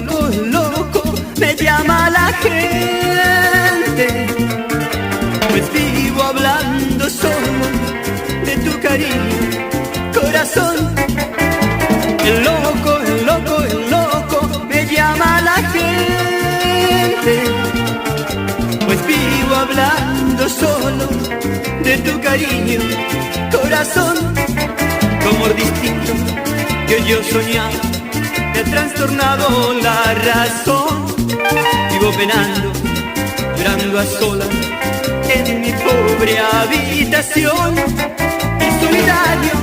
loco, me llama la gente, pues vivo hablando solo de tu cariño, corazón. El loco, me llama la gente, pues vivo hablando solo de tu cariño, corazón. Tu amor distinto que yo soñaba me ha trastornado la razón. Vivo penando, llorando a solas en mi pobre habitación. Y solitario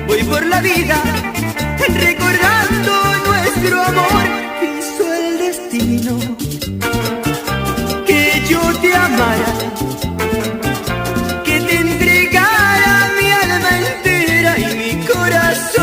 voy por la vida recordando nuestro amor. Quiso el destino que yo te amara, que te entregara mi alma entera y mi corazón.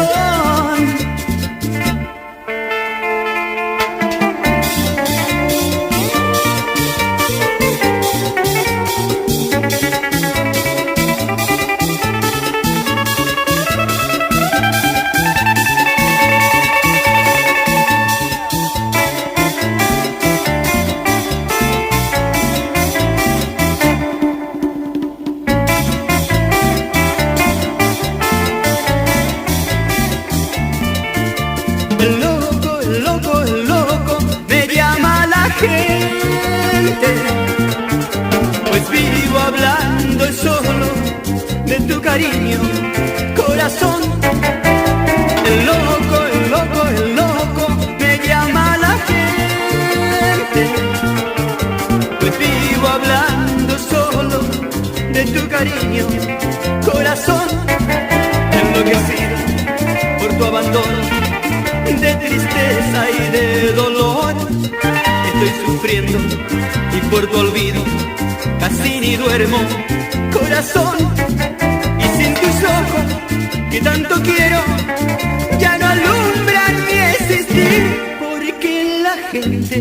El loco, me llama la gente, pues vivo hablando solo de tu cariño, corazón. El loco, me llama la gente, pues vivo hablando solo de tu cariño, corazón. Enloquecido por tu abandono, de tristeza y de dolor, estoy sufriendo y por tu olvido casi ni duermo, corazón. Y sin tus ojos que tanto quiero ya no alumbran mi existir, porque la gente